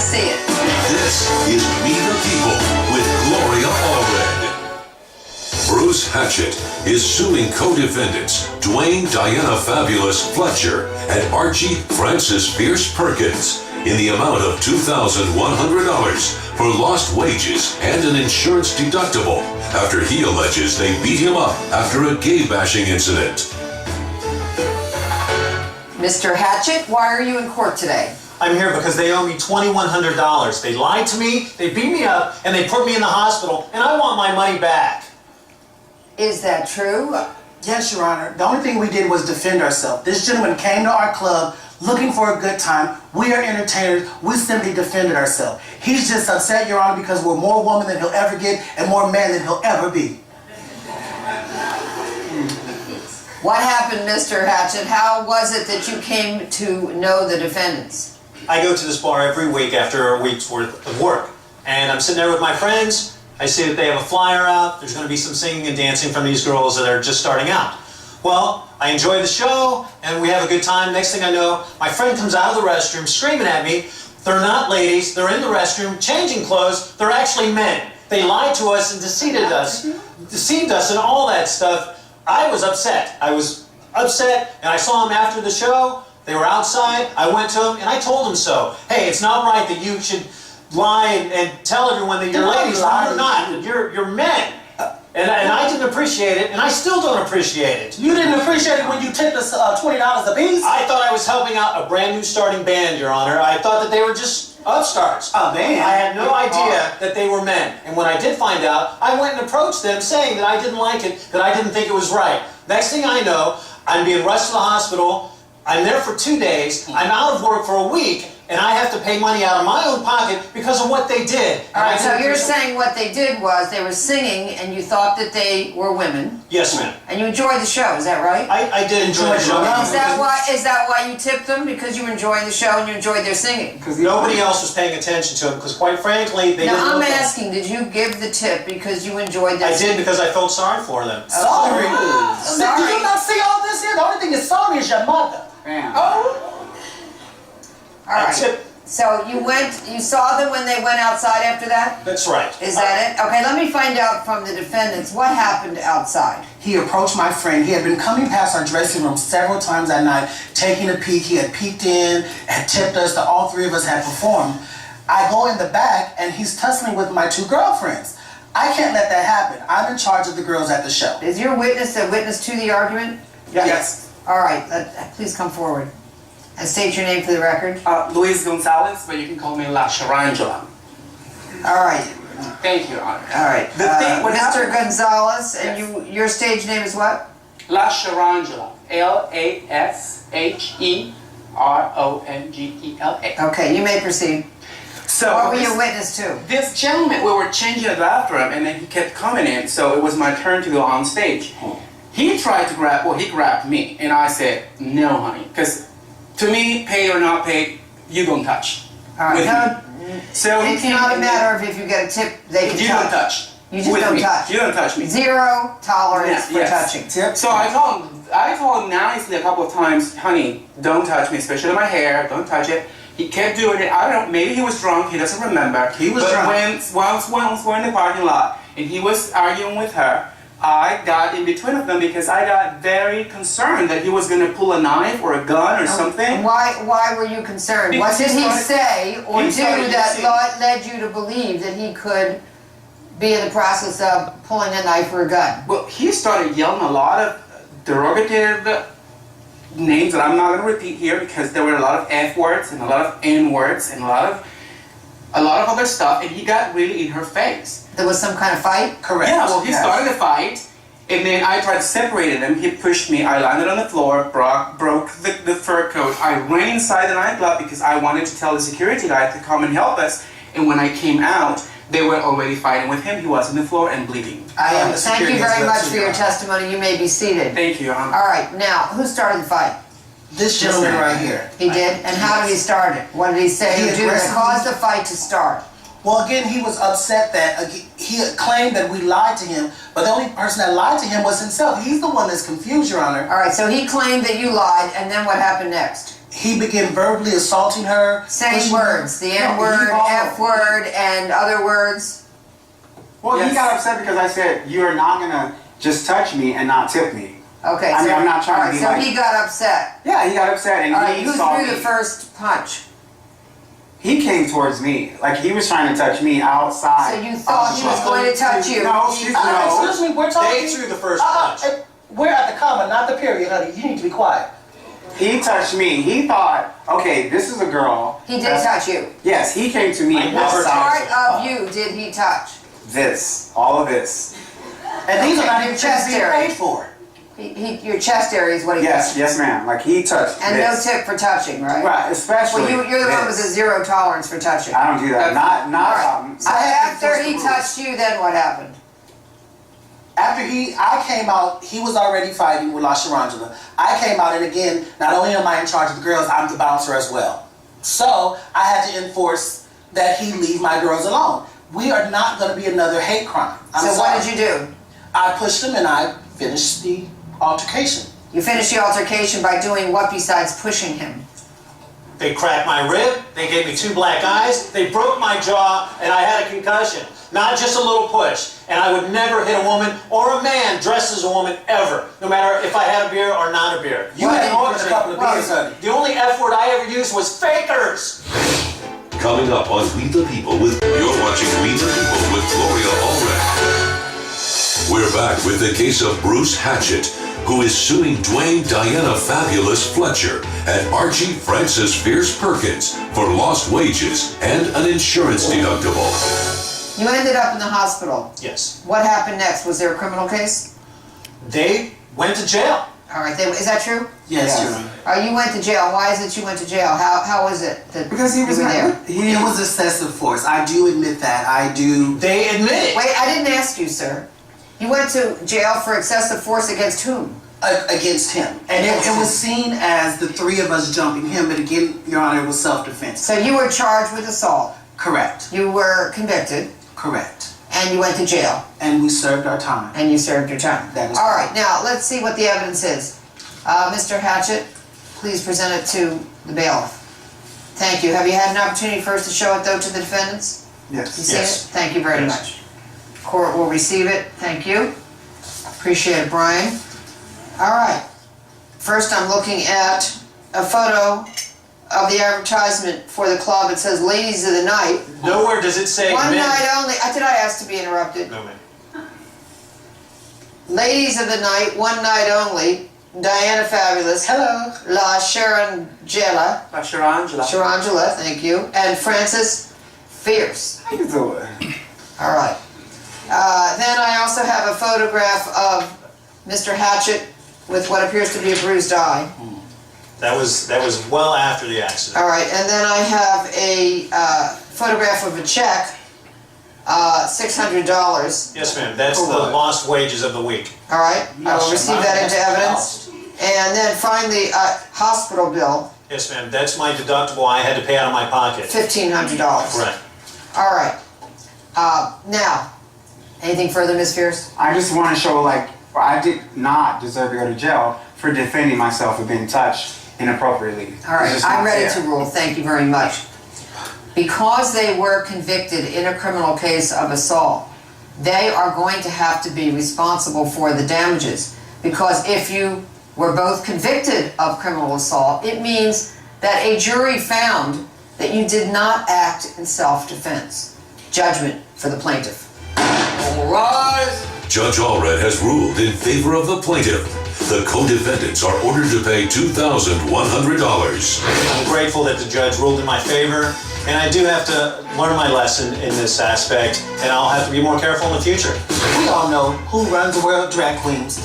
see it. This is Meet the People with Gloria Allred. Bruce Hatchett is suing co-defendants Dwayne Diana Fabulous Fletcher and Archie Francis Fierce Perkins in the amount of $2,100 for lost wages and an insurance deductible after he alleges they beat him up after a gay-bashing incident. Mr. Hatchett, why are you in court today? I'm here because they owe me $2,100. They lied to me, they beat me up, and they put me in the hospital, and I want my money back. Is that true? Yes, Your Honor. The only thing we did was defend ourselves. This gentleman came to our club looking for a good time. We are entertainers. We simply defended ourselves. He's just upset, Your Honor, because we're more woman than he'll ever get and more man than he'll ever be. What happened, Mr. Hatchett? How was it that you came to know the defendants? I go to this bar every week after a week's worth of work, and I'm sitting there with my friends. I see that they have a flyer out. There's going to be some singing and dancing from these girls that are just starting out. Well, I enjoy the show, and we have a good time. Next thing I know, my friend comes out of the restroom screaming at me. They're not ladies. They're in the restroom changing clothes. They're actually men. They lied to us and deceived us and all that stuff. I was upset. And I saw them after the show. They were outside. I went to them, and I told them so. Hey, it's not right that you should lie and tell everyone that you're ladies. You're not. You're men. And I didn't appreciate it, and I still don't appreciate it. You didn't appreciate it when you tipped us $20 a piece? I thought I was helping out a brand new starting band, Your Honor. I thought that they were just upstarts. Oh, man. I had no idea that they were men. And when I did find out, I went and approached them saying that I didn't like it, that I didn't think it was right. Next thing I know, I'm being rushed to the hospital. I'm there for 2 days. I'm out of work for a week. And I have to pay money out of my own pocket because of what they did. All right, so you're saying what they did was they were singing and you thought that they were women. Yes, ma'am. And you enjoyed the show, is that right? I did enjoy the show. Is that why you tipped them? Because you were enjoying the show and you enjoyed their singing? Because nobody else was paying attention to them because quite frankly, they didn't Now I'm look asking, did you give the tip because you enjoyed their I singing? did because I felt sorry for them. Sorry? Sorry. Did you not see all this here? The only thing that's sorry is your mother. Damn. Oh? All right. So you saw them when they went outside after that? That's right. Is that it? Okay, let me find out from the defendants what happened outside. He approached my friend. He had been coming past our dressing room several times that night, taking a peek. He had peeked in and tipped us that all three of us had performed. I go in the back, and he's tussling with my two girlfriends. I can't let that happen. I'm in charge of the girls at the show. Is your witness a witness to the argument? Yes. All right, please come forward. And state your name for the record. Luis Gonzalez, but you can call me La Charangela. All right. Thank you, Your Honor. All right. What Mr. happened- Gonzalez, and Yes. your stage name is what? La Charangela. LASHERONGELA. Okay, you may proceed. So What were you a witness to? this gentleman, we were changing it after him, and then he kept coming in, so it was my turn to go on stage. He tried to he grabbed me, and I said, no, honey, because to me, paid or not paid, you don't touch. All right. With No, me. So he it's came not a in matter of if you get a tip, they can you touch. don't touch. You just with don't me. touch. You don't touch me. Zero tolerance for Yes. touching. So I told him nicely a couple of times, honey, don't touch me, especially my hair, don't touch it. He kept doing it. I don't know, maybe he was drunk, he doesn't remember. He was drunk. Once we're in the parking lot and he was arguing with her, I got in between of them because I got very concerned that he was going to pull a knife or a gun or something. And why were you concerned? Because What did he started- say or he do started that using- led you to believe that he could be in the process of pulling a knife or a gun? Well, he started yelling a lot of derogative names that I'm not going to repeat here because there were a lot of F words and a lot of N words and a lot of other stuff, and he got really in her face. There was some kind of fight? Correct. Yeah, well, he Yes. started a fight, and then I tried to separate him. He pushed me. I landed on the floor, broke the fur coat. I ran inside the nightclub because I wanted to tell the security guy to come and help us. And when I came out, they were already fighting with him. He was on the floor and bleeding. I am the Thank you security very as well, much too, for your Your Honor. testimony. You may be seated. Thank you, Your Honor. All right, now, who started the fight? This gentleman right here. He did? And how did he start it? What did he say He or do that aggressively- caused the fight to start? Well, again, he was upset that he had claimed that we lied to him, but the only person that lied to him was himself. He's the one that's confused, Your Honor. All right, so he claimed that you lied, and then what happened next? he began verbally assaulting her. Saying pushing words, the N No, word, he called- F word, and other words. Well, Yes. he got upset because I said, you are not gonna just touch me and not tip me. Okay, I so, mean, I'm not trying to all right, be so like- he got upset. Yeah, he got upset and All right, he who saw threw me. the first punch? He came towards me. Like, he was trying to touch me outside. So you thought he was going to touch you? No, excuse no. Excuse me, we're talking. They threw the first punch. We're at the comma, not the period, honey. You need to be quiet. He touched me. He thought, okay, this is a girl. He did touch you. Yes, he came to me. I never What outside. part of you did he touch? This. All of this. And these are not your even chest things being area. paid for. Your chest area is what he Yes, touched. yes, ma'am. Like, he touched And this. no tip for touching, right? Right, especially Well, you're the one with this. the zero tolerance for touching. I don't do that. Not, All right. So I have to after enforce he the rules. touched you, then what happened? After I came out, he was already fighting with La Sharangela. I came out, and again, not only am I in charge of the girls, I'm the bouncer as well. So I had to enforce that he leave my girls alone. We are not going to be another hate crime. So what did you do? I pushed him and I finished the altercation. You finished the altercation by doing what besides pushing him? They cracked my rib, they gave me 2 black eyes, they broke my jaw, and I had a concussion. Not just a little push. And I would never hit a woman or a man dressed as a woman ever, no matter if I had a beer or not a beer. You had more than a couple of beers, honey. The only F word I ever used was fakers. Coming up on We the People with... You're watching We the People with Gloria Allred. We're back with the case of Bruce Hatchett, who is suing Dwayne Diana Fabulous Fletcher and Archie Francis Fierce Perkins for lost wages and an insurance deductible. You ended up in the hospital. Yes. What happened next? Was there a criminal case? They went to jail. All right, is that true? Yes, Yes. Your Honor. You went to jail. Why is it you went to jail? How was it that Because he was you were there? It was excessive force. I do admit that. I do. They admit it. Wait, I didn't ask you, sir. You went to jail for excessive force against whom? Against him. And it was seen as the three of us jumping him, but again, Your Honor, it was self-defense. So you were charged with assault. Correct. You were convicted, Correct. and you went to jail, And we served our time. and you served your time. That is All right, now let's see what the evidence is. Mr. Hatchett, please present it to the bailiff. Thank you. Have you had an opportunity first to show it, though, to the defendants? You Yes. seen Yes. it? Thank you very Yes. much. Court will receive it. Thank you. Appreciate it, Brian. All right. First, I'm looking at a photo of the advertisement for the club. It says Ladies of the Night. Nowhere does it say One men. night only. Did I ask to be interrupted? No, man. Ladies of the Night, one night only. Diana Fabulous. Hello. La Sharangela. Sharangela, thank you. And Francis Fierce. How you doing? All right. Then I also have a photograph of Mr. Hatchett with what appears to be a bruised eye. That was well after the accident. All right, and then I have a photograph of a check, $600. Yes, ma'am. That's the what? lost wages of the week. All right, I will receive that into evidence. And then finally, hospital bill, Yes, ma'am. That's my deductible I had to pay out of my pocket. $1,500. Correct. All right. Now, anything further, Ms. Fierce? I just want to show, like, I did not deserve to go to jail for defending myself for being touched inappropriately. All right, It's just I'm not ready fair. to rule. Thank you very much. Because they were convicted in a criminal case of assault, they are going to have to be responsible for the damages. Because if you were both convicted of criminal assault, it means that a jury found that you did not act in self-defense. Judgment for the plaintiff. All rise. Judge Allred has ruled in favor of the plaintiff. The co-defendants are ordered to pay $2,100. I'm grateful that the judge ruled in my favor, and I do have to learn my lesson in this aspect, and I'll have to be more careful in the future. We all know who runs the world of drag queens.